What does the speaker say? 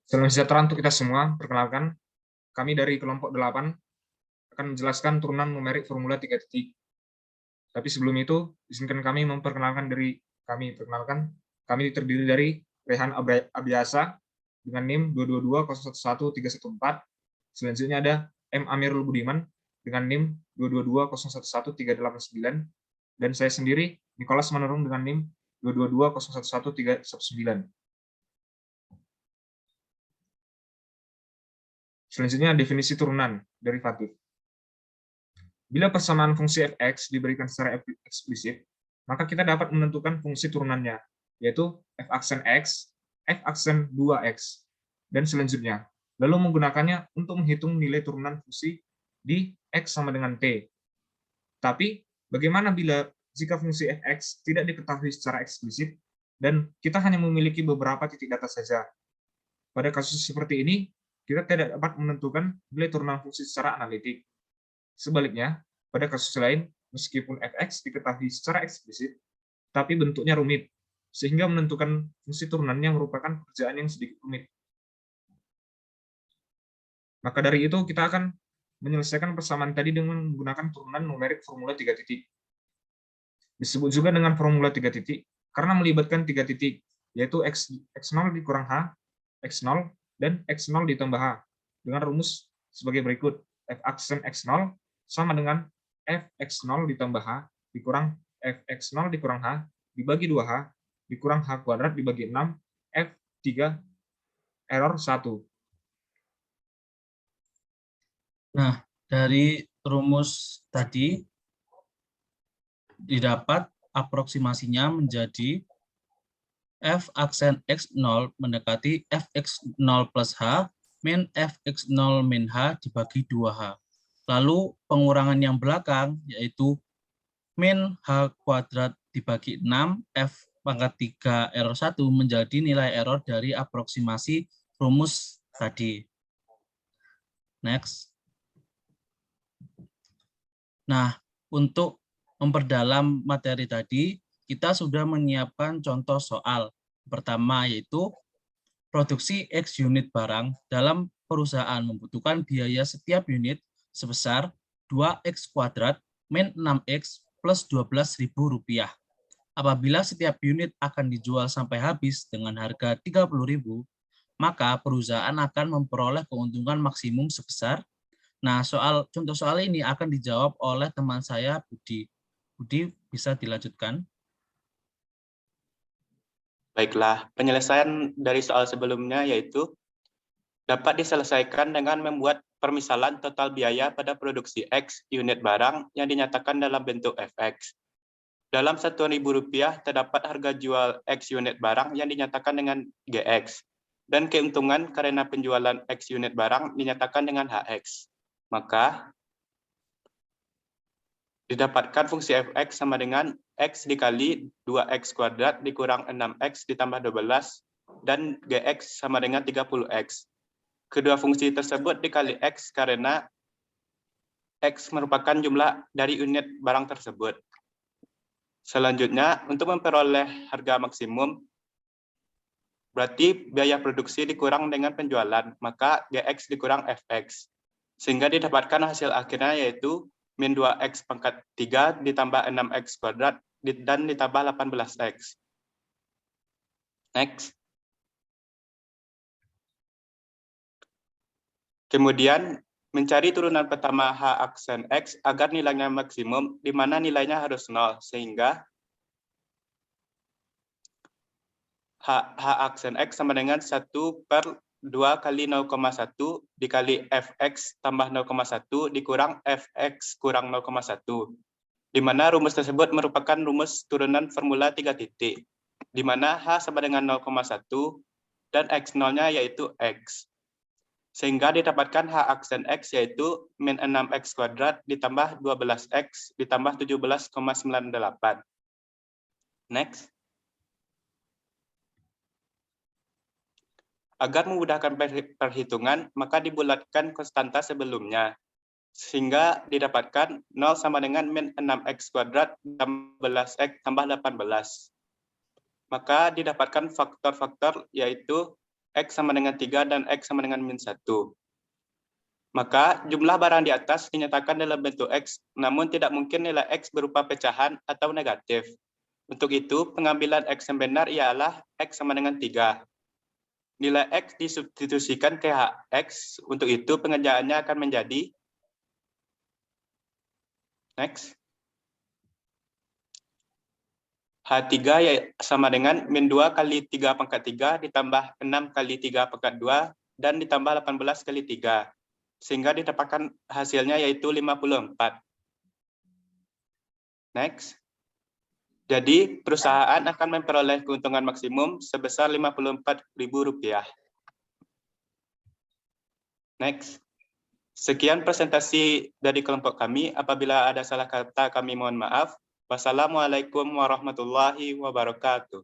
Salam sejahtera untuk kita semua. Perkenalkan, kami dari kelompok 8 akan menjelaskan turunan numerik formula 3 titik. Tapi sebelum itu, izinkan kami memperkenalkan diri kami. Perkenalkan, kami terdiri dari Rehan Abiasa dengan NIM 222011314. Selanjutnya ada M. Amirul Budiman dengan NIM 222011389. Dan saya sendiri, Nicholas Manurung dengan NIM 222011319. Selanjutnya, definisi turunan derivatif. Bila persamaan fungsi f(x) diberikan secara eksplisit, maka kita dapat menentukan fungsi turunannya, yaitu f aksen x, f aksen 2x, dan selanjutnya. Lalu menggunakannya untuk menghitung nilai turunan fungsi di x sama dengan t. Tapi, bagaimana jika fungsi f(x) tidak diketahui secara eksplisit, dan kita hanya memiliki beberapa titik data saja? Pada kasus seperti ini, kita tidak dapat menentukan nilai turunan fungsi secara analitik. Sebaliknya, pada kasus lain, meskipun f(x) diketahui secara eksplisit, tapi bentuknya rumit, sehingga menentukan fungsi turunannya merupakan pekerjaan yang sedikit rumit. Maka dari itu, kita akan menyelesaikan persamaan tadi dengan menggunakan turunan numerik formula 3 titik. Disebut juga dengan formula 3 titik, karena melibatkan 3 titik, yaitu x0 dikurang h, x0, dan x0 ditambah h, dengan rumus sebagai berikut. F aksen x0 sama dengan fx0 ditambah h dikurang fx0 dikurang h dibagi 2h dikurang h kuadrat dibagi 6 f3 error 1. Nah, dari rumus tadi didapat aproksimasinya menjadi f aksen x0 mendekati fx0 plus h min fx0 min h dibagi 2h. Lalu pengurangan yang belakang yaitu min h kuadrat dibagi 6 f pangkat 3 error 1 menjadi nilai error dari aproksimasi rumus tadi. Next. Nah, untuk memperdalam materi tadi, kita sudah menyiapkan contoh soal. Pertama yaitu produksi X unit barang dalam perusahaan membutuhkan biaya setiap unit sebesar 2x kuadrat min 6x plus Rp12.000. Apabila setiap unit akan dijual sampai habis dengan harga Rp30.000, maka perusahaan akan memperoleh keuntungan maksimum sebesar. Nah, contoh soal ini akan dijawab oleh teman saya, Budi. Budi, bisa dilanjutkan? Baiklah, penyelesaian dari soal sebelumnya yaitu dapat diselesaikan dengan membuat permisalan total biaya pada produksi X unit barang yang dinyatakan dalam bentuk fx. Dalam Rp1.000 terdapat harga jual X unit barang yang dinyatakan dengan gx, dan keuntungan karena penjualan X unit barang dinyatakan dengan hx. Maka, didapatkan fungsi fx sama dengan x dikali 2x kuadrat dikurang 6x ditambah 12, dan gx sama dengan 30x. Kedua fungsi tersebut dikali x karena x merupakan jumlah dari unit barang tersebut. Selanjutnya, untuk memperoleh harga maksimum, berarti biaya produksi dikurang dengan penjualan, maka gx dikurang fx. Sehingga didapatkan hasil akhirnya yaitu min 2x pangkat 3 ditambah 6x kuadrat dan ditambah 18x. Next. Kemudian, mencari turunan pertama h aksen x agar nilainya maksimum, di mana nilainya harus 0, sehingga h aksen x sama dengan 1/2 kali 0,1 dikali fx tambah 0,1 dikurang fx kurang 0,1. Di mana rumus tersebut merupakan rumus turunan formula 3 titik, di mana h sama dengan 0,1 dan x0-nya yaitu x. Sehingga didapatkan h aksen x yaitu min 6x kuadrat ditambah 12x ditambah 17,98. Next. Agar memudahkan perhitungan, maka dibulatkan konstanta sebelumnya. Sehingga didapatkan 0 sama dengan min 6x kuadrat tambah 12x tambah 18. maka didapatkan faktor-faktor yaitu X sama dengan 3 dan X sama dengan min 1. Maka jumlah barang di atas dinyatakan dalam bentuk X, namun tidak mungkin nilai X berupa pecahan atau negatif. Untuk itu, pengambilan X yang benar ialah X sama dengan 3. Nilai X disubstitusikan ke HX, untuk itu pengerjaannya akan menjadi next. H3 ya sama dengan min 2 kali 3 pangkat 3 ditambah 6 kali 3 pangkat 2 dan ditambah 18 kali 3. Sehingga didapatkan hasilnya yaitu 54. Next. Jadi perusahaan akan memperoleh keuntungan maksimum sebesar Rp54.000. Next. Sekian presentasi dari kelompok kami. Apabila ada salah kata kami mohon maaf. Wassalamualaikum warahmatullahi wabarakatuh.